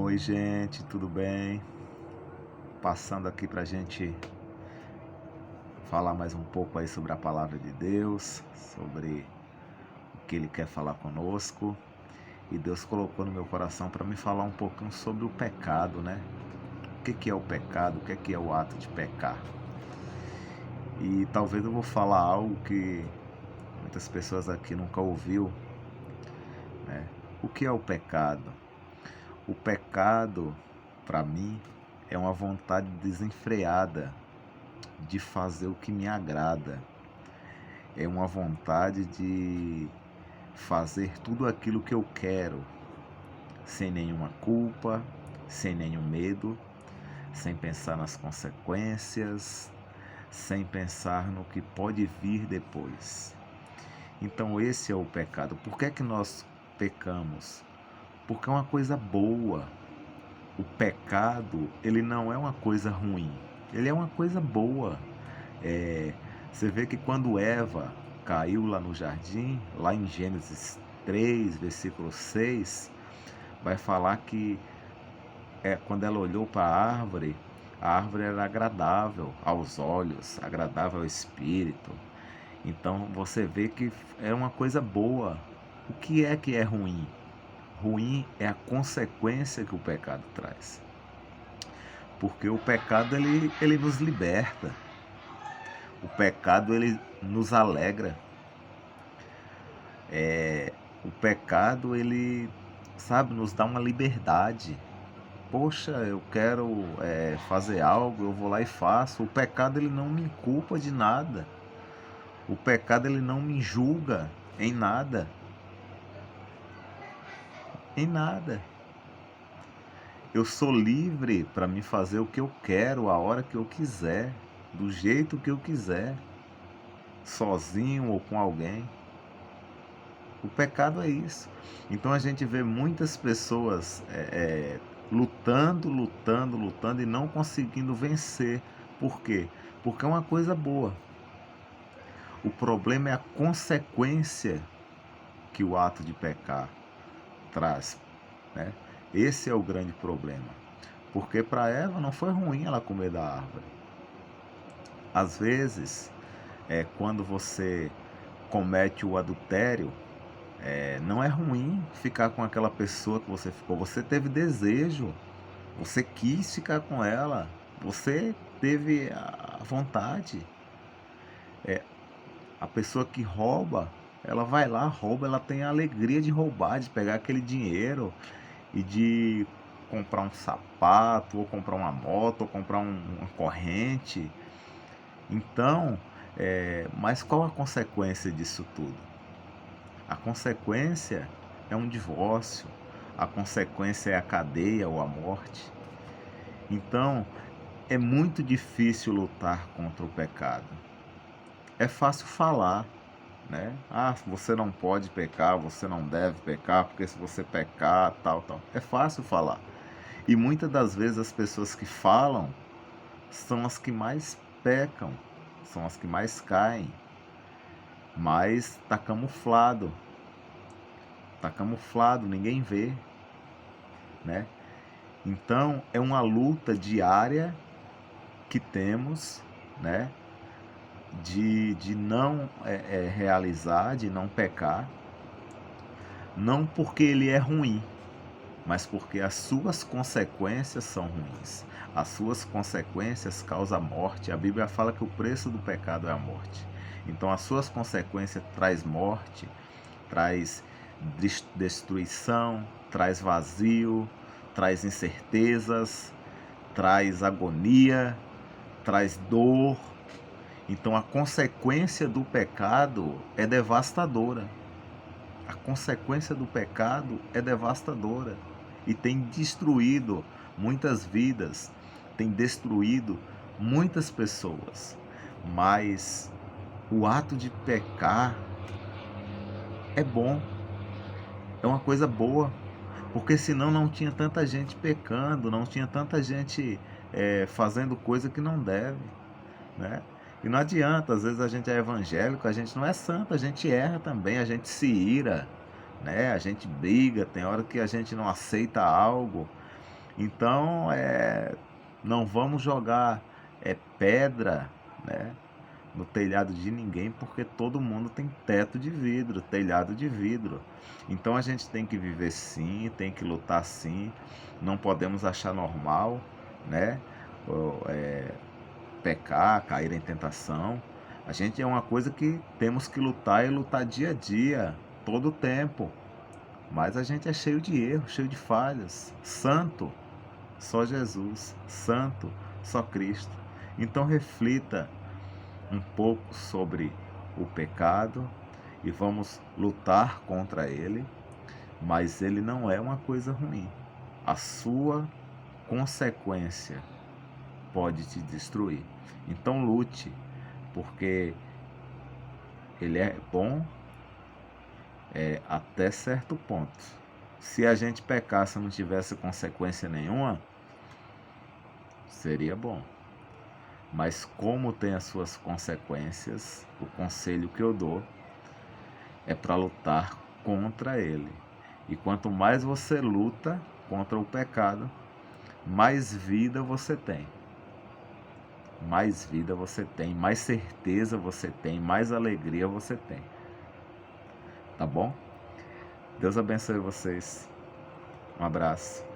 Oi, gente, tudo bem? Passando aqui para a gente falar mais um pouco aí sobre a palavra de Deus, sobre o que Ele quer falar conosco. E Deus colocou no meu coração para me falar um pouquinho sobre o pecado, né? O que é o pecado? O que é o ato de pecar? E talvez eu vou falar algo que muitas pessoas aqui nunca ouviu, né? O que é o pecado? O pecado, para mim, é uma vontade desenfreada de fazer o que me agrada. É uma vontade de fazer tudo aquilo que eu quero, sem nenhuma culpa, sem nenhum medo, sem pensar nas consequências, sem pensar no que pode vir depois. Então esse é o pecado. Por que é que nós pecamos? Porque é uma coisa boa. O pecado, ele não é uma coisa ruim, ele é uma coisa boa. Você vê que quando Eva caiu lá no jardim, lá em Gênesis 3, versículo 6, vai falar que quando ela olhou para a árvore era agradável aos olhos, agradável ao espírito. Então você vê que é uma coisa boa. O que é ruim? Ruim é a consequência que o pecado traz. Porque o pecado ele nos liberta. O pecado ele nos alegra. O pecado ele, sabe, nos dá uma liberdade. Poxa, eu quero fazer algo, eu vou lá e faço. O pecado ele não me culpa de nada. O pecado ele não me julga em nada. Em nada. Eu sou livre para me fazer o que eu quero, a hora que eu quiser, do jeito que eu quiser, sozinho ou com alguém. O pecado é isso. Então a gente vê muitas pessoas lutando e não conseguindo vencer. Por quê? Porque é uma coisa boa. O problema é a consequência que o ato de pecar traz, né? Esse é o grande problema. Porque para Eva não foi ruim ela comer da árvore. Às vezes, quando você comete o adultério, não é ruim ficar com aquela pessoa que você ficou. Você teve desejo, você quis ficar com ela, você teve a vontade. A pessoa que rouba, ela vai lá, rouba, ela tem a alegria de roubar, de pegar aquele dinheiro e de comprar um sapato, ou comprar uma moto, ou comprar uma corrente. Então, mas qual a consequência disso tudo? A consequência é um divórcio, a consequência é a cadeia ou a morte. Então, é muito difícil lutar contra o pecado. É fácil falar, né? Ah, você não pode pecar, você não deve pecar, porque se você pecar, tal. É fácil falar. E muitas das vezes as pessoas que falam são as que mais pecam, são as que mais caem. Mas tá camuflado, ninguém vê, né? Então é uma luta diária que temos, né? De não realizar, de não pecar, não porque ele é ruim, mas porque as suas consequências são ruins. As suas consequências causam a morte. A Bíblia fala que o preço do pecado é a morte. Então as suas consequências traz morte, traz destruição, traz vazio, traz incertezas, traz agonia, traz dor. Então a consequência do pecado é devastadora. A consequência do pecado é devastadora e tem destruído muitas vidas, tem destruído muitas pessoas. Mas o ato de pecar é bom, é uma coisa boa, porque senão não tinha tanta gente pecando, não tinha tanta gente fazendo coisa que não deve, né? E não adianta, às vezes a gente é evangélico, a gente não é santo, a gente erra também, a gente se ira, né? A gente briga, tem hora que a gente não aceita algo, Então, não vamos jogar pedra, né, no telhado de ninguém, porque todo mundo tem teto de vidro, telhado de vidro. Então a gente tem que viver sim, tem que lutar sim, não podemos achar normal, né, pecar, cair em tentação. A gente é uma coisa que temos que lutar e lutar dia a dia, todo o tempo. Mas a gente é cheio de erros, cheio de falhas. Santo, só Jesus. Santo, só Cristo. Então reflita um pouco sobre o pecado e vamos lutar contra ele, mas ele não é uma coisa ruim. A sua consequência pode te destruir. Então lute, porque ele é bom até certo ponto. Se a gente pecasse e não tivesse consequência nenhuma, seria bom. Mas como tem as suas consequências, o conselho que eu dou é para lutar contra ele. E quanto mais você luta contra o pecado, mais vida você tem. Mais vida você tem, mais certeza você tem, mais alegria você tem. Tá bom? Deus abençoe vocês. Um abraço.